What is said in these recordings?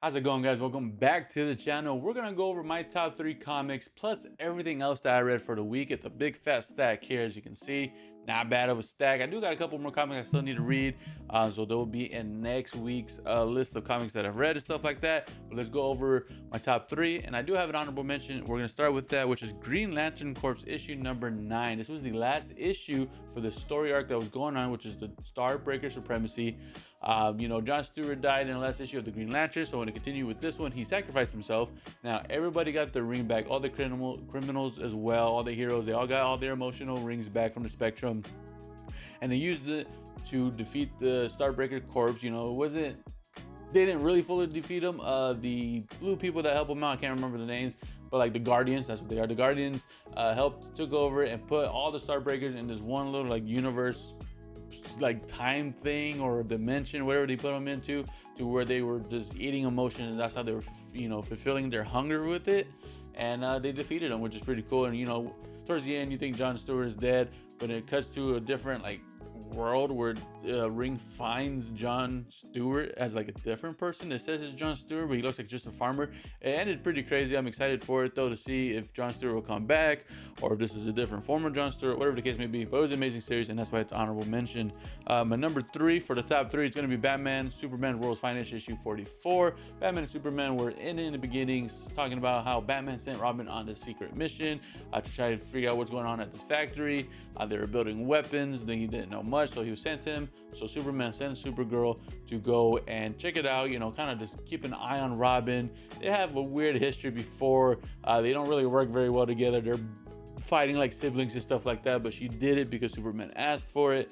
How's it going, guys? Welcome back to the channel. We're gonna go over my top 3 comics plus everything else that I read for the week. It's a big fat stack here, as you can see. Not bad of a stack. I do got a couple more comics I still need to read, so they'll be in next week's list of comics that I've read and stuff like that. But let's go over my top 3, and I do have an honorable mention. We're gonna start with that, which is Green Lantern Corps issue number 9. This was the last issue for the story arc that was going on, which is the Starbreaker Supremacy. John Stewart died in the last issue of the Green Lantern, so when to continue with this one, he sacrificed himself. Now everybody got their ring back, all the criminals as well, all the heroes, they all got all their emotional rings back from the Spectrum, and they used it to defeat the Starbreaker Corps. They didn't really fully defeat them. The blue people that help them out, I can't remember the names, but like the Guardians, that's what they are. The Guardians took over and put all the Starbreakers in this one little like universe, like time thing or dimension, whatever they put them into, to where they were just eating emotions, and that's how they were fulfilling their hunger with it. And they defeated them, which is pretty cool. And towards the end you think John Stewart is dead, but it cuts to a different like world where Ring finds John Stewart as like a different person. It says it's John Stewart, but he looks like just a farmer. It ended pretty crazy. I'm excited for it though, to see if John Stewart will come back or if this is a different form of John Stewart, whatever the case may be. But it was an amazing series, and that's why it's honorable mention. My number 3 for the top 3 is going to be Batman Superman World's Finest issue 44. Batman and Superman were in the beginning, talking about how Batman sent Robin on this secret mission to try to figure out what's going on at this factory. They were building weapons. He didn't know much, so he sent him. So Superman sent Supergirl to go and check it out, kind of just keep an eye on Robin. They have a weird history before. They don't really work very well together. They're fighting like siblings and stuff like that, but she did it because Superman asked for it.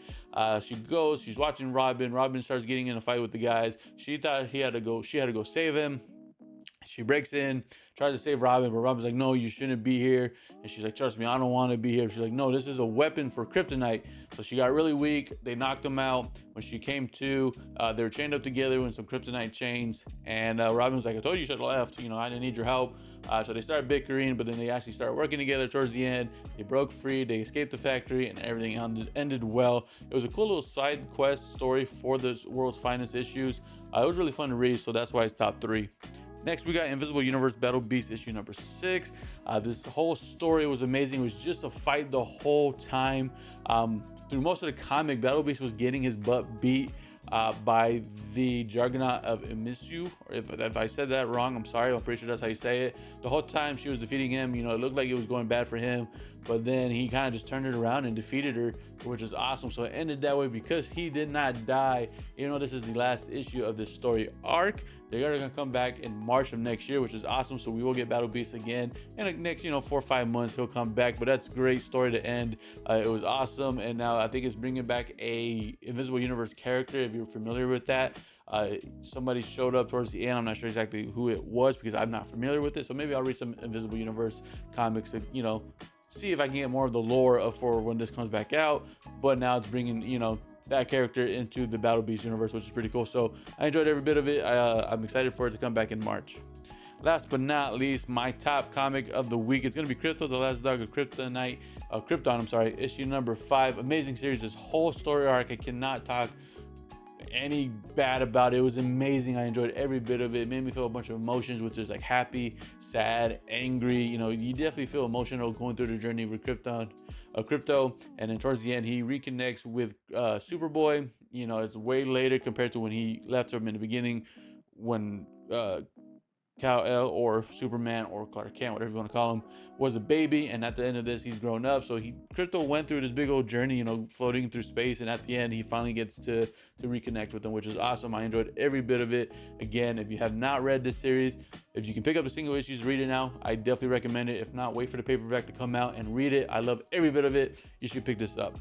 She's watching Robin. Robin starts getting in a fight with the guys. She thought she had to go save him. She breaks in, tries to save Robin, but Robin's like, no, you shouldn't be here. And she's like, trust me, I don't want to be here. She's like, no, this is a weapon for kryptonite. So she got really weak. They knocked him out. When she came to, they were chained up together with some kryptonite chains. And Robin was like, I told you should have left. I didn't need your help. So they started bickering, but then they actually started working together towards the end. They broke free. They escaped the factory, and everything ended well. It was a cool little side quest story for the World's Finest issues. It was really fun to read, so that's why it's top 3. Next, we got Invisible Universe Battle Beast issue number 6. This whole story was amazing. It was just a fight the whole time. Through most of the comic, Battle Beast was getting his butt beat by the Juggernaut of Emisu. If I said that wrong, I'm sorry. I'm pretty sure that's how you say it. The whole time she was defeating him, it looked like it was going bad for him, but then he kind of just turned it around and defeated her, which is awesome. So it ended that way because he did not die. This is the last issue of this story arc. They are going to come back in March of next year, which is awesome. So we will get Battle Beast again in the next 4 or 5 months. He'll come back, but that's a great story to end. It was awesome, and now I think it's bringing back a Invisible Universe character, if you're familiar with that. Somebody showed up towards the end. I'm not sure exactly who it was because I'm not familiar with it, so maybe I'll read some Invisible Universe comics to see if I can get more of the lore for when this comes back out. But now it's bringing that character into the Battle Beast universe, which is pretty cool. So I enjoyed every bit of it. I'm excited for it to come back in March. Last but not least, my top comic of the week, it's going to be Krypto, the Last Dog of Krypton, issue number 5. Amazing series. This whole story arc, I cannot talk any bad about it. It was amazing. I enjoyed every bit of it. It made me feel a bunch of emotions, which is like happy, sad, angry. You definitely feel emotional going through the journey with Krypto. And then towards the end, he reconnects with Superboy. It's way later compared to when he left him in the beginning, when Kal-El or Superman or Clark Kent, whatever you want to call him, was a baby. And at the end of this, he's grown up. So Krypto went through this big old journey, floating through space, and at the end he finally gets to reconnect with him, which is awesome. I enjoyed every bit of it. Again, if you have not read this series, if you can pick up the single issues, read it now. I definitely recommend it. If not, wait for the paperback to come out and read it. I love every bit of it. You should pick this up.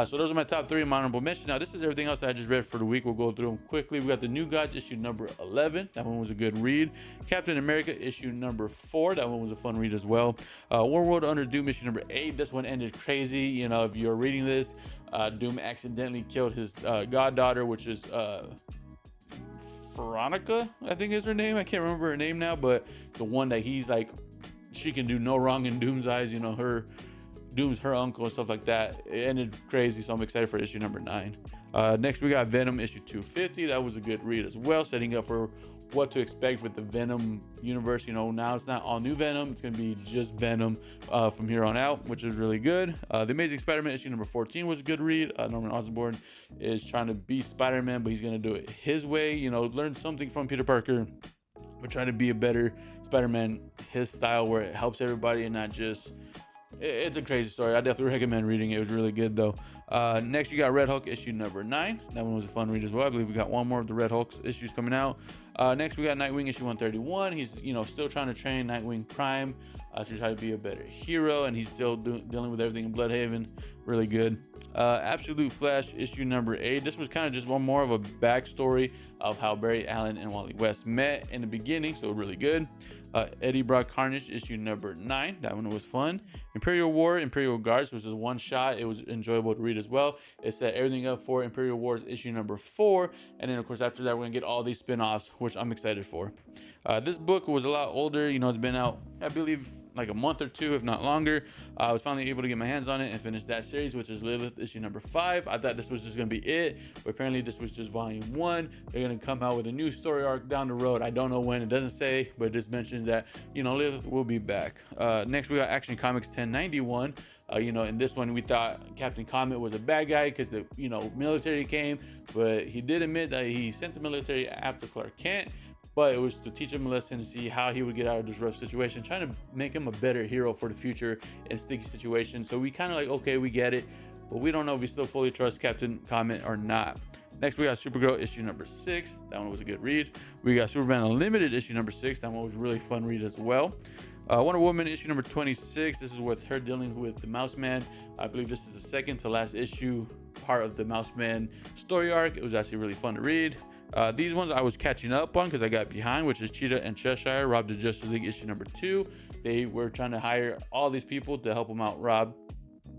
So those are my top 3 honorable mentions. Now, this is everything else I just read for the week. We'll go through them quickly. We got The New Gods, issue number 11. That one was a good read. Captain America, issue number 4. That one was a fun read as well. One World Under Doom, issue number 8. This one ended crazy. If you're reading this, Doom accidentally killed his goddaughter, which is Veronica, I think is her name. I can't remember her name now, but the one that he's like, she can do no wrong in Doom's eyes. Doom's her uncle and stuff like that. It ended crazy, so I'm excited for issue number 9. Next, we got Venom issue 250. That was a good read as well, setting up for what to expect with the Venom universe. You know, now it's not all new Venom, it's going to be just Venom from here on out, which is really good. The Amazing Spider-Man issue number 14 was a good read. Norman Osborn is trying to be Spider-Man, but he's going to do it his way, you know, learn something from Peter Parker, but trying to be a better Spider-Man, his style, where it helps everybody and not just... It's a crazy story. I definitely recommend reading it. It was really good though. Next, you got Red Hulk issue number 9. That one was a fun read as well. I believe we got one more of the Red Hulk issues coming out. Next, we got Nightwing issue 131. He's, you know, still trying to train Nightwing Prime to try to be a better hero, and he's still dealing with everything in Bloodhaven. Really good. Absolute Flash issue number 8. This was kind of just one more of a backstory of how Barry Allen and Wally West met in the beginning, so really good. Eddie Brock Carnage issue number 9. That one was fun. Imperial War, Imperial Guards was just one shot. It was enjoyable to read as well. It set everything up for Imperial Wars issue number 4. And then, of course, after that, we're going to get all these spin-offs, which I'm excited for. This book was a lot older. You know, it's been out, I believe, like a month or two, if not longer. I was finally able to get my hands on it and finish that series, which is Lilith issue number 5. I thought this was just going to be it, but apparently this was just volume 1. They're going to come out with a new story arc down the road. I don't know when. It doesn't say, but it just mentions that, you know, Lilith will be back. Next, we got Action Comics 1091. You know, in this one, we thought Captain Comet was a bad guy because the, you know, military came, but he did admit that he sent the military after Clark Kent. But it was to teach him a lesson, to see how he would get out of this rough situation, trying to make him a better hero for the future in sticky situations. So we kind of like, okay, we get it, but we don't know if we still fully trust Captain Comet or not. Next, we got Supergirl issue number 6. That one was a good read. We got Superman Unlimited issue number 6. That one was a really fun read as well. Wonder Woman issue number 26. This is with her dealing with the Mouse Man. I believe this is the second to last issue part of the Mouse Man story arc. It was actually really fun to read. These ones I was catching up on because I got behind, which is Cheetah and Cheshire, Rob the Justice League issue number 2. They were trying to hire all these people to help them out rob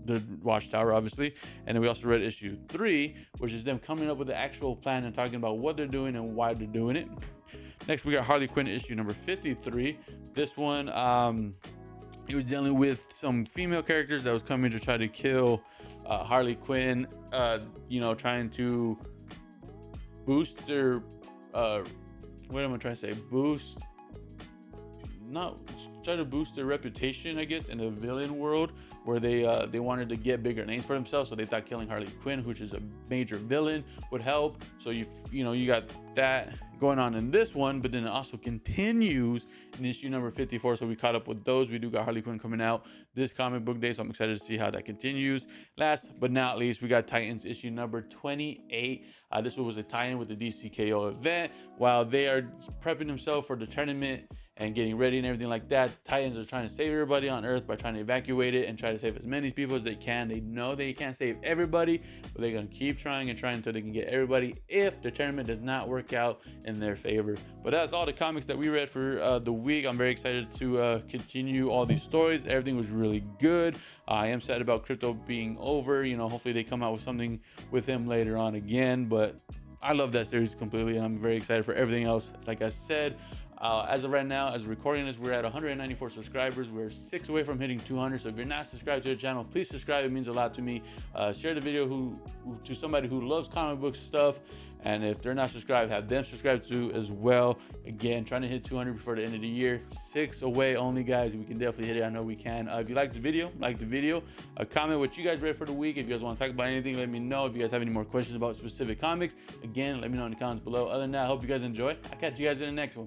the Watchtower, obviously. And then we also read issue 3, which is them coming up with the actual plan and talking about what they're doing and why they're doing it. Next, we got Harley Quinn issue number 53. This one, he was dealing with some female characters that was coming to try to kill Harley Quinn, you know, trying to boost their what am I trying to say? Try to boost their reputation, I guess, in the villain world, where they wanted to get bigger names for themselves. So they thought killing Harley Quinn, which is a major villain, would help. So you know, you got that going on in this one, but then it also continues in issue number 54. So we caught up with those. We do got Harley Quinn coming out this comic book day, so I'm excited to see how that continues. Last but not least, we got Titans issue number 28. This one was a tie-in with the DCKO event. While they are prepping themselves for the tournament and getting ready and everything like that, Titans are trying to save everybody on Earth by trying to evacuate it and try to save as many people as they can. They know they can't save everybody, but they're going to keep trying and trying until they can get everybody if the tournament does not work out in their favor. But that's all the comics that we read for the week. I'm very excited to continue all these stories. Everything was really good. I am sad about Crypto being over. You know, hopefully they come out with something with him later on again, but I love that series completely, and I'm very excited for everything else. Like I said, as of right now, as recording this, we're at 194 subscribers. We're 6 away from hitting 200. So if you're not subscribed to the channel, please subscribe. It means a lot to me. Share the video to somebody who loves comic book stuff. And if they're not subscribed, have them subscribe to as well. Again, trying to hit 200 before the end of the year. 6 away only, guys. We can definitely hit it. I know we can. If you liked the video, comment what you guys read for the week. If you guys want to talk about anything, let me know. If you guys have any more questions about specific comics, again, let me know in the comments below. Other than that, I hope you guys enjoy. I'll catch you guys in the next one.